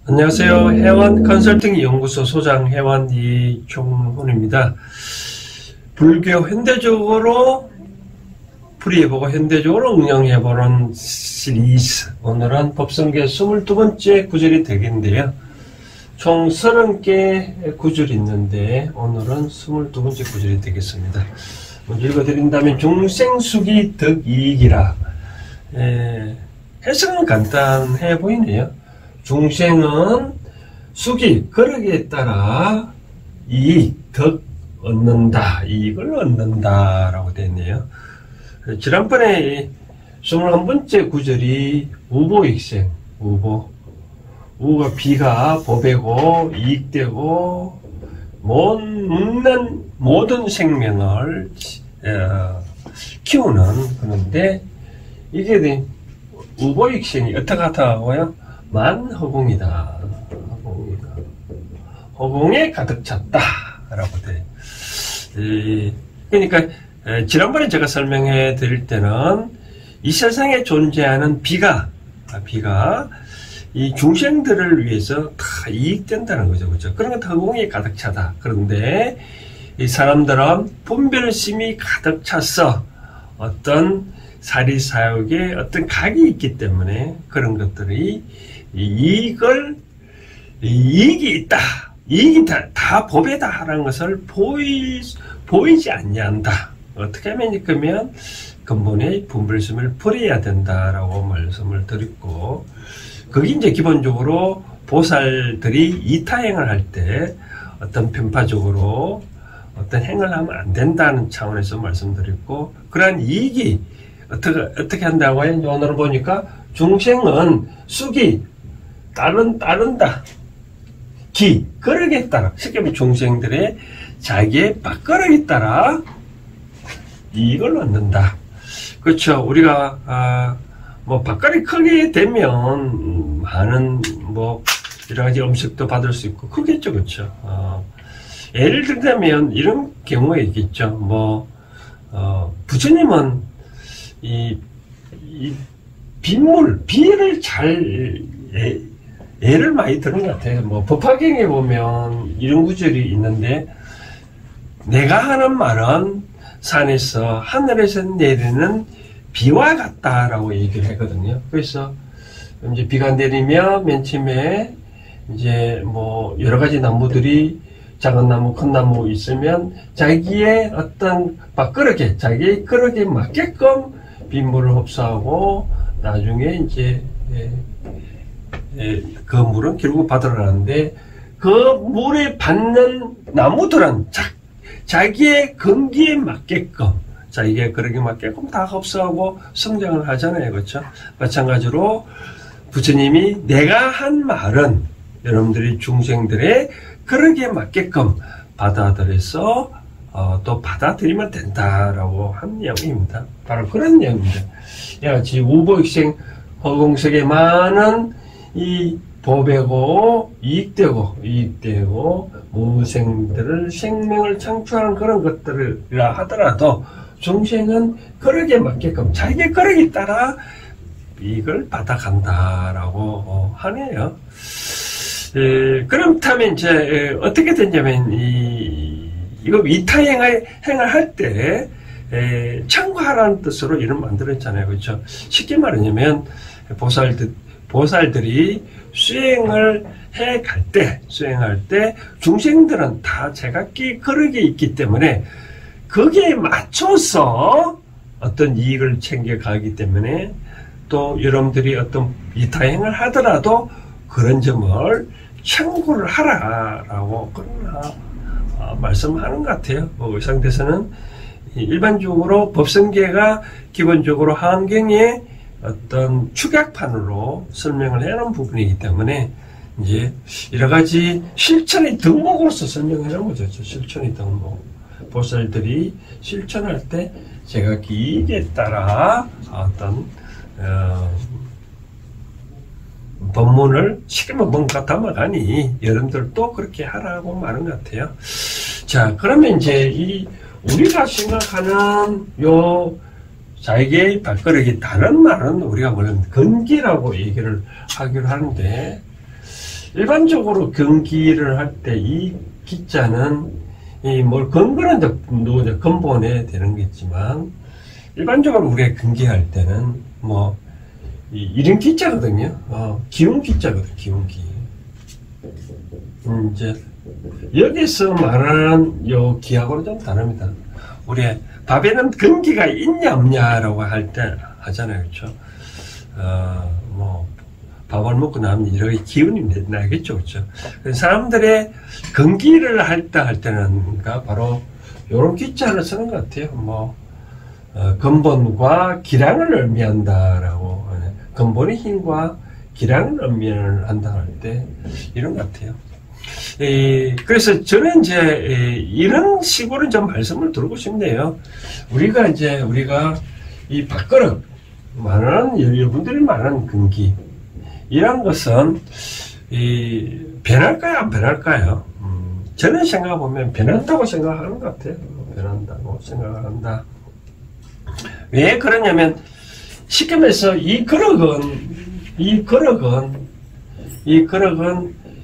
안녕하세요. 해원 컨설팅 연구소 소장 해원 이종훈입니다. 불교 현대적으로 풀이해보고 현대적으로 응용해보는 시리즈, 오늘은 법성계 22번째 구절이 되겠는데요. 총 30개 구절이 있는데 오늘은 22번째 구절이 되겠습니다. 먼저 읽어드린다면 중생수기 덕이익이라. 해석은 간단해 보이네요. 중생은 수기, 거르기에 따라 이익, 덕 얻는다, 이익을 얻는다라고 되어 있네요. 지난번에 21번째 구절이 우보익생, 우가 비가 보배고 이익되고 모든 생명을 키우는, 그런데 이게 우보익생이 어떻게 하다고요? 만허공이다. 허공에 가득 찼다라고 돼. 그러니까 지난번에 제가 설명해 드릴 때는 이 세상에 존재하는 비가 이 중생들을 위해서 다 이익된다는 거죠, 그렇죠? 그러니까 허공에 가득 차다. 그런데 이 사람들은 분별심이 가득 찼어. 어떤 사리사욕에 어떤 각이 있기 때문에 그런 것들이 이익이 있다, 이익이 다 법에다라는 것을 보이지 않는다. 어떻게 하면 그러면 근본의 분별심을 버려야 된다라고 말씀을 드렸고, 그게 이제 기본적으로 보살들이 이타행을 할 때 어떤 편파적으로 어떤 행을 하면 안 된다는 차원에서 말씀드렸고, 그러한 이익이 어떻게 한다고요? 오늘 보니까 중생은 수기, 따른다. 기, 거르기에 따라, 쉽게 말하면 중생들의 자기의 밥거르기에 따라 이익을 얻는다. 그렇죠. 우리가 밥거리 크게 되면 많은 여러 가지 음식도 받을 수 있고 크겠죠, 그렇죠. 예를 들자면 이런 경우가 있겠죠. 부처님은 이 비를 잘 예를 많이 들은 것 같아요. 법화경에 보면 이런 구절이 있는데, 내가 하는 말은 산에서 하늘에서 내리는 비와 같다라고 얘기를 했거든요. 그래서 이제 비가 내리면 맨 처음에 이제 여러 가지 나무들이, 작은 나무, 큰 나무 있으면 자기의 어떤 밥그릇에, 자기의 그릇에 맞게끔 빗물을 흡수하고 나중에 이제 그 물은 결국 바다로 가는데, 그 물에 받는 나무들은 자기의 근기에 맞게끔, 자기의 그릇에 맞게끔 다 흡수하고 성장을 하잖아요, 그렇죠? 마찬가지로 부처님이 내가 한 말은 여러분들이 중생들의 그릇에 맞게끔 받아들여서 또 받아들이면 된다라고 한 내용입니다. 바로 그런 내용입니다. 이같이 우보익생 허공색에 많은 이 보배고 이익되고 무생들을 생명을 창출하는 그런 것들이라 하더라도 중생은 그릇에 맞게끔 자기의 그릇에 따라 이익을 받아간다라고 하네요. 그렇다면 이제 어떻게 되냐면 이거 이타행을 할 때 참고하라는 뜻으로 이름 만들었잖아요, 그렇죠? 쉽게 말하냐면 보살들이 수행할 때 중생들은 다 제각기 그릇에 있기 때문에 거기에 맞춰서 어떤 이익을 챙겨가기 때문에, 또 여러분들이 어떤 이타행을 하더라도 그런 점을 참고를 하라라고 말씀하는 것 같아요. 이 상태에서는 일반적으로 법성계가 기본적으로 환경의 어떤 축약판으로 설명을 해놓은 부분이기 때문에 이제 여러 가지 실천의 덕목으로서 설명해 놓은 거죠. 실천의 덕목. 보살들이 실천할 때 제가 기익에 따라 어떤 법문을 시키면 뭔가 담아가니 여러분들도 그렇게 하라고 말한 것 같아요. 자, 그러면 이제 우리가 생각하는 자에게 발걸음이 다른 말은 우리가 물론 근기라고 얘기를 하기로 하는데, 일반적으로 경기를 할 때 이 기자는 뭘 근거는 근본에 되는 게 있지만 일반적으로 우리가 경기할 때는 뭐 이런 기자거든요. 기운 기자거든. 기운기. 이제 여기서 말하는 요 기하고는 좀 다릅니다. 우리 밥에는 근기가 있냐 없냐라고 할 때 하잖아요, 그렇죠? 뭐 밥을 먹고 나면 여러 기운이 나겠죠, 그렇죠? 사람들의 근기를 할 때는 그러니까 바로 요런 기자를 쓰는 것 같아요. 뭐 근본과 기량을 의미한다라고, 근본의 힘과 기량을 의미한다 할 때 이런 것 같아요. 그래서 저는 이제 이런 식으로 좀 말씀을 드리고 싶네요. 우리가 이 밥그릇 말하는 여러분들이 말하는 근기 이런 것은 변할까요, 안 변할까요? 저는 생각해보면 변한다고 생각하는 것 같아요. 변한다고 생각을 한다. 왜 그러냐면 쉽게 말해서 이 그릇은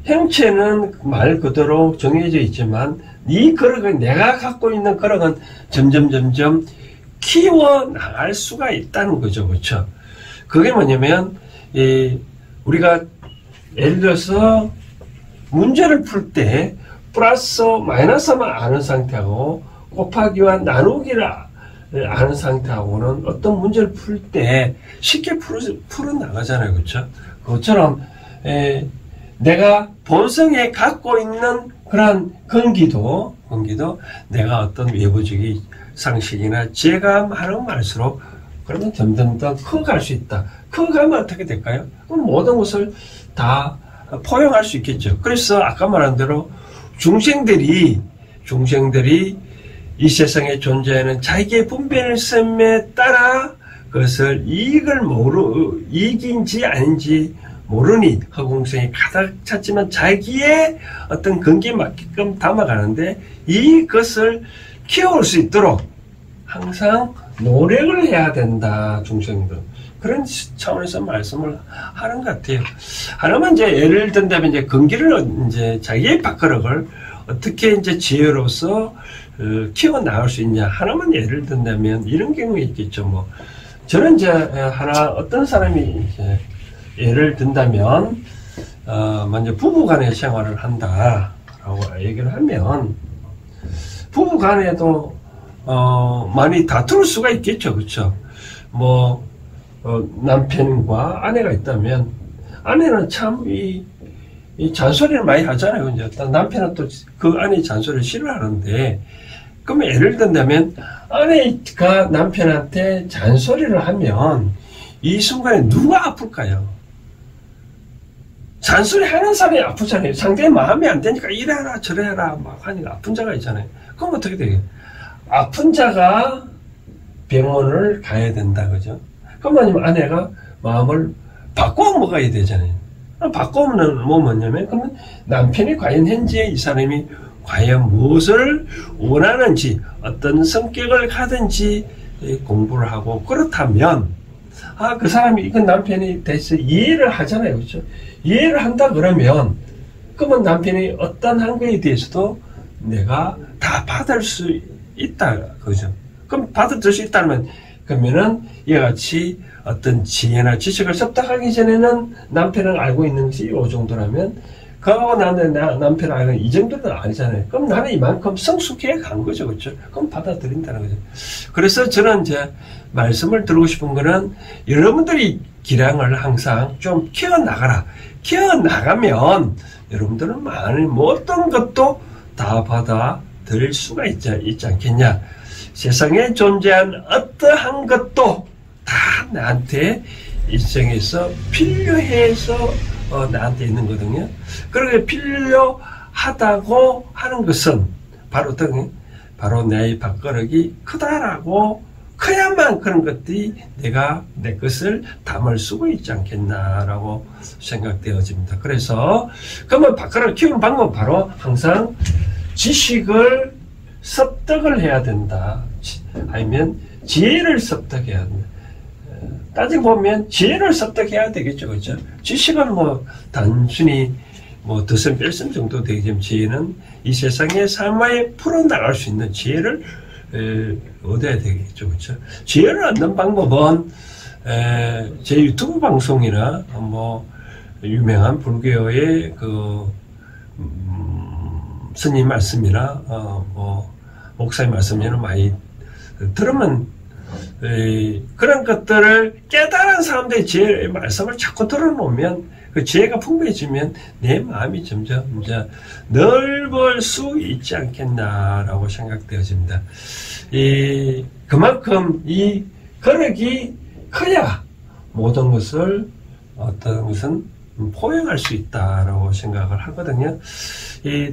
형체는 말 그대로 정해져 있지만 이 그릇은 내가 갖고 있는 그릇은 점점 키워나갈 수가 있다는 거죠. 그렇죠? 그게 뭐냐면 우리가 예를 들어서 문제를 풀 때 플러스 마이너스만 아는 상태하고 곱하기와 나누기를 아는 상태하고는 어떤 문제를 풀 때 쉽게 풀어나가잖아요. 그렇죠? 그것처럼 내가 본성에 갖고 있는 그런 근기도 내가 어떤 외부적인 상식이나 지혜감하는 말수록 그러면 점점 더 커갈 수 있다. 커가면 어떻게 될까요? 그럼 모든 것을 다 포용할 수 있겠죠. 그래서 아까 말한 대로 중생들이 이 세상에 존재하는 자기의 분별심에 따라 그것을 이익인지 아닌지 모르니 허공성이 가득 찼지만 자기의 어떤 근기에 맞게끔 담아가는데 이것을 키워올 수 있도록 항상 노력을 해야 된다, 중생들. 그런 차원에서 말씀을 하는 것 같아요. 하나만 이제 예를 든다면 이제 근기를 이제 자기의 밥그릇을 어떻게 이제 지혜로서 키워나갈 수 있냐. 하나만 예를 든다면 이런 경우가 있겠죠. 뭐 저는 이제 어떤 사람이 이제 예를 든다면 먼저 부부간의 생활을 한다라고 얘기를 하면 부부간에도 많이 다툴 수가 있겠죠, 그렇죠? 뭐 남편과 아내가 있다면 아내는 참 이 잔소리를 많이 하잖아요. 이제 남편은 또 그 아내의 잔소리를 싫어하는데, 그러면 예를 든다면 아내가 남편한테 잔소리를 하면 이 순간에 누가 아플까요? 잔소리 하는 사람이 아프잖아요. 상대의 마음이 안 되니까 이래라 저래라 막 하니까 아픈 자가 있잖아요. 그럼 어떻게 되겠어요? 아픈 자가 병원을 가야 된다, 그죠? 그럼 아니면 아내가 마음을 바꿔 먹어야 되잖아요. 바꾸면 뭐냐면, 그러면 남편이 과연 현재 이 사람이 과연 무엇을 원하는지, 어떤 성격을 가든지 공부를 하고, 그렇다면, 그 사람이, 이건 남편이 대해서 이해를 하잖아요. 그렇죠? 이해를 한다 그러면, 그러면 남편이 어떤 한 거에 대해서도 내가 다 받을 수 있다, 그죠? 그럼 받을 수 있다면, 그러면은 이와 같이 어떤 지혜나 지식을 습득하기 전에는 남편을 알고 있는 것이 이 정도라면, 그하고 나는 남편을 알고 이 정도는 아니잖아요. 그럼 나는 이만큼 성숙해 간 거죠, 그렇죠? 그럼 받아들인다는 거죠. 그래서 저는 이제 말씀을 드리고 싶은 거는 여러분들이 기량을 항상 좀 키워나가라. 키워나가면 여러분들은 많은 어떤 것도 다 받아들일 수가 있지 않겠냐. 세상에 존재한 어떠한 것도 다 나한테 일생에서 필요해서 나한테 있는 거거든요. 그렇게 필요하다고 하는 것은 바로 바로 내 밥그릇이 크다라고 커야만 그런 것들이 내가 내 것을 담을 수가 있지 않겠나라고 생각되어집니다. 그래서 그러면 밥그릇을 키우는 방법은 바로 항상 지식을 습득을 해야 된다. 아니면 지혜를 습득해야 된다. 따지고 보면 지혜를 습득해야 되겠죠, 그렇죠? 지식은 뭐 단순히 뭐 덧셈 뺄셈 정도 되겠지만 지혜는 이 세상의 삶에 풀어나갈 수 있는 지혜를 얻어야 되겠죠. 그렇죠? 지혜를 얻는 방법은 제 유튜브 방송이나 뭐 유명한 불교의 그 스님 말씀이나 뭐 목사님 말씀이나 많이 들으면 그런 것들을 깨달은 사람들의 지혜의 말씀을 자꾸 들어놓으면 그 지혜가 풍부해지면 내 마음이 점점 이제 넓을 수 있지 않겠나라고 생각되어집니다. 그만큼 이 거력이 커야 모든 것을 어떤 것은 포용할 수 있다라고 생각을 하거든요.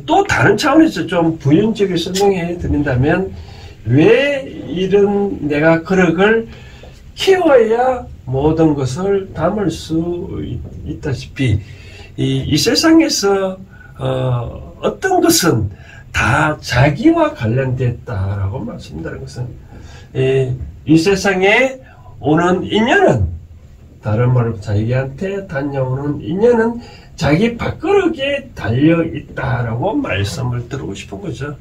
또 다른 차원에서 좀 부연적으로 설명해 드린다면 왜 이런 내가 거력을 키워야 모든 것을 담을 수 있다시피 이 세상에서 어떤 것은 다 자기와 관련됐다라고 말씀드린 것은 이 세상에 오는 인연은 다른 말로 자기한테 다녀오는 인연은 자기 밥그릇에 달려있다라고 말씀을 드리고 싶은 거죠.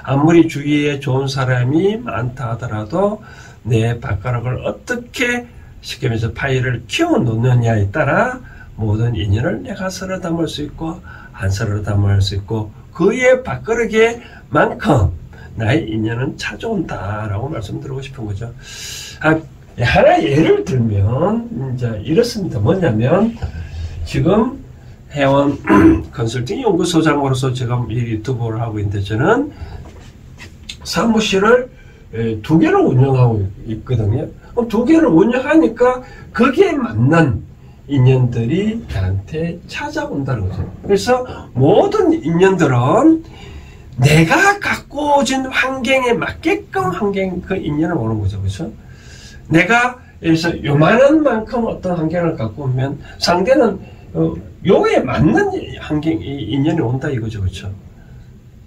아무리 주위에 좋은 사람이 많다 하더라도 내 밥그릇을 어떻게 쉽게 말해서 파일을 키워놓느냐에 따라 모든 인연을 내가 썰어 담을 수 있고 안 썰어 담을 수 있고 그의 밥그릇에 만큼 나의 인연은 찾아온다라고 말씀드리고 싶은 거죠. 하나 예를 들면 이제 이렇습니다. 뭐냐면 지금 해원 컨설팅 연구소장으로서 제가 이 유튜브를 하고 있는데 저는 사무실을 2개를 운영하고 있거든요. 그럼 2개를 운영하니까 거기에 맞는 인연들이 나한테 찾아온다는 거죠. 그래서 모든 인연들은 내가 갖고 오진 환경에 맞게끔 그 인연을 오는 거죠. 그렇죠? 내가 그래서 요만한 만큼 어떤 환경을 갖고 오면 상대는 요에 맞는 인연이 온다 이거죠. 그렇죠?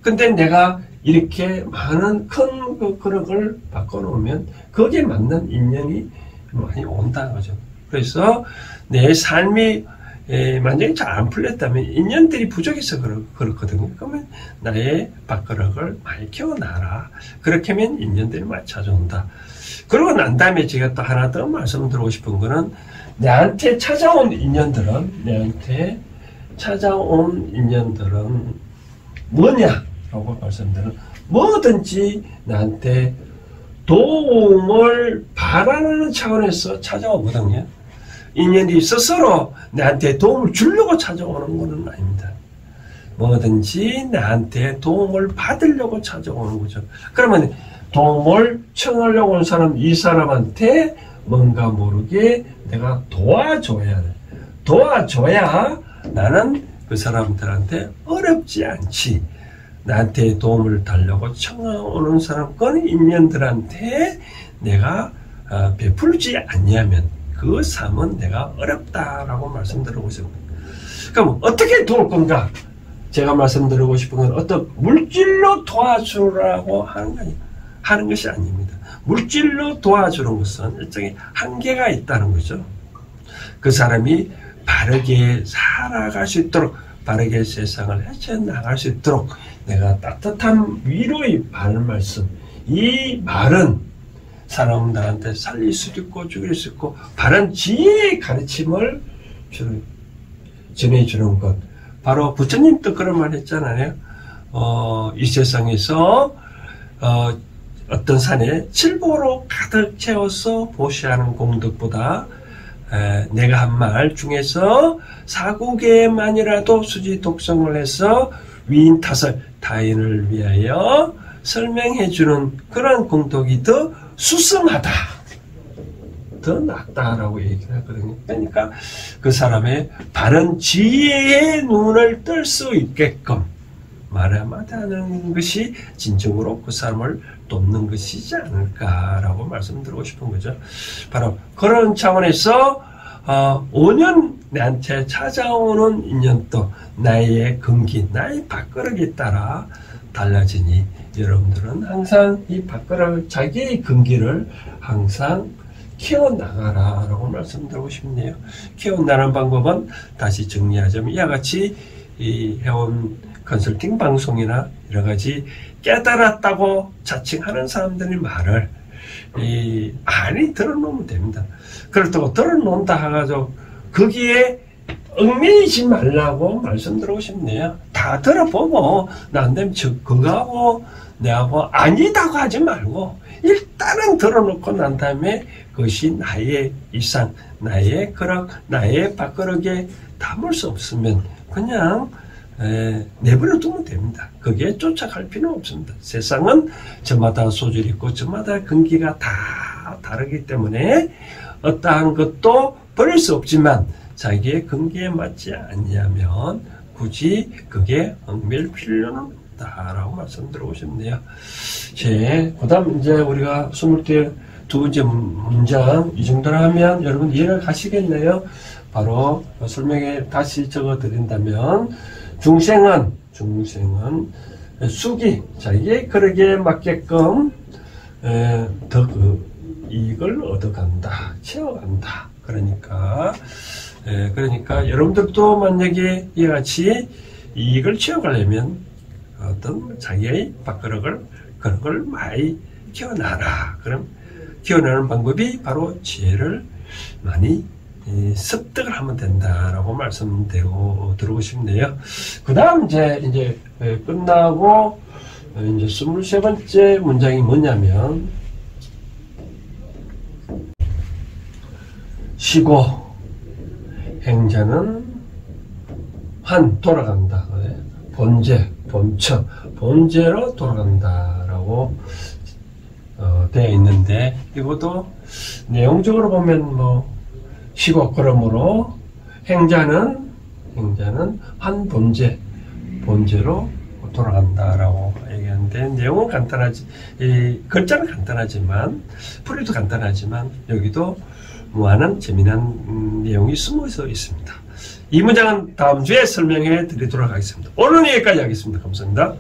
근데 내가 이렇게 많은 큰 그 그릇을 바꿔놓으면 거기에 맞는 인연이 많이 온다는 거죠. 그래서 내 삶이 만약에 잘 안 풀렸다면 인연들이 부족해서 그렇거든요. 그러면 나의 밥그릇을 많이 키워놔라. 그렇게 하면 인연들이 많이 찾아온다. 그러고 난 다음에 제가 또 하나 더 말씀드리고 싶은 거는 내한테 찾아온 인연들은 뭐냐라고 말씀드리는 뭐든지 나한테 도움을 바라는 차원에서 찾아오거든요. 인연이 스스로 나한테 도움을 주려고 찾아오는 것은 아닙니다. 뭐든지 나한테 도움을 받으려고 찾아오는 거죠. 그러면 도움을 청하려고 하는 사람, 이 사람한테 뭔가 모르게 내가 도와줘야 돼. 도와줘야 나는 그 사람들한테 어렵지 않지. 나한테 도움을 달라고 청하오는 사람, 그 인연들한테 내가 베풀지 않냐면 그 삶은 내가 어렵다라고 말씀드리고 싶습니다. 그럼 어떻게 도울 건가? 제가 말씀드리고 싶은 건 어떤 물질로 도와주라고 하는 것이 아닙니다. 물질로 도와주는 것은 일종의 한계가 있다는 거죠. 그 사람이 바르게 살아갈 수 있도록, 바르게 세상을 헤쳐나갈 수 있도록 내가 따뜻한 위로의 말씀, 이 말은 사람은 나한테 살릴 수도 있고 죽일 수 있고 바른 지혜의 가르침을 전해주는 것. 바로 부처님도 그런 말 했잖아요. 이 세상에서 어떤 산에 칠보로 가득 채워서 보시하는 공덕보다 내가 한 말 중에서 4구개만이라도 수지 독성을 해서 위인 타설, 타인을 위하여 설명해주는 그런 공덕이 더 수승하다, 더 낫다라고 얘기를 하거든요. 그러니까 그 사람의 바른 지혜의 눈을 뜰 수 있게끔 말 한마디 하는 것이 진정으로 그 사람을 돕는 것이지 않을까라고 말씀드리고 싶은 거죠. 바로 그런 차원에서 5년 나한테 찾아오는 인연도 나의 근기, 나의 밥그릇에 따라 달라지니 여러분들은 항상 이 밥그릇, 자기의 근기를 항상 키워나가라 라고 말씀드리고 싶네요. 키워나가는 방법은 다시 정리하자면 이와 같이 이 해온 컨설팅 방송이나 여러 가지 깨달았다고 자칭하는 사람들의 말을 많이 들어놓으면 됩니다. 그렇다고 들어놓는다 해가지고 거기에 얽매이지 말라고 말씀드리고 싶네요. 다 들어보고 나안되면 그거하고 내하고 아니다고 하지 말고 일단은 들어놓고 난 다음에 그것이 나의 이상, 나의 그릇, 나의 밥그릇에 담을 수 없으면 그냥 내버려 두면 됩니다. 거기에 쫓아갈 필요는 없습니다. 세상은 저마다 소질이 있고 저마다 근기가 다 다르기 때문에 어떠한 것도 버릴 수 없지만 자기의 근기에 맞지 않냐면 굳이 그게 얽매일 필요는 없다라고 말씀드리고 싶네요. 그 다음 이제 우리가 22번째 문장 이 정도로 하면 여러분 이해가 가시겠네요. 바로 설명에 다시 적어 드린다면 중생은 수기 자기의 그릇에 맞게끔 더 이익을 얻어간다, 채워간다. 그러니까 여러분들도 만약에 이같이 이익을 채워가려면 어떤 자기의 밥그릇을 많이 키워놔라. 그럼 키워내는 방법이 바로 지혜를 많이 습득을 하면 된다라고 말씀드리고 싶네요. 그 다음 이제 끝나고 이제 23번째 문장이 뭐냐면 쉬고 행자는 돌아간다. 본체로 돌아간다라고 되어 있는데 이것도 내용적으로 보면 쉬고 그러므로 행자는 한 본체로 돌아간다라고 얘기하는데 내용은 간단하지, 글자는 간단하지만 풀이도 간단하지만 여기도 무한한 재미난 내용이 숨어서 있습니다. 이 문장은 다음 주에 설명해 드리도록 하겠습니다. 오늘 여기까지 하겠습니다. 감사합니다.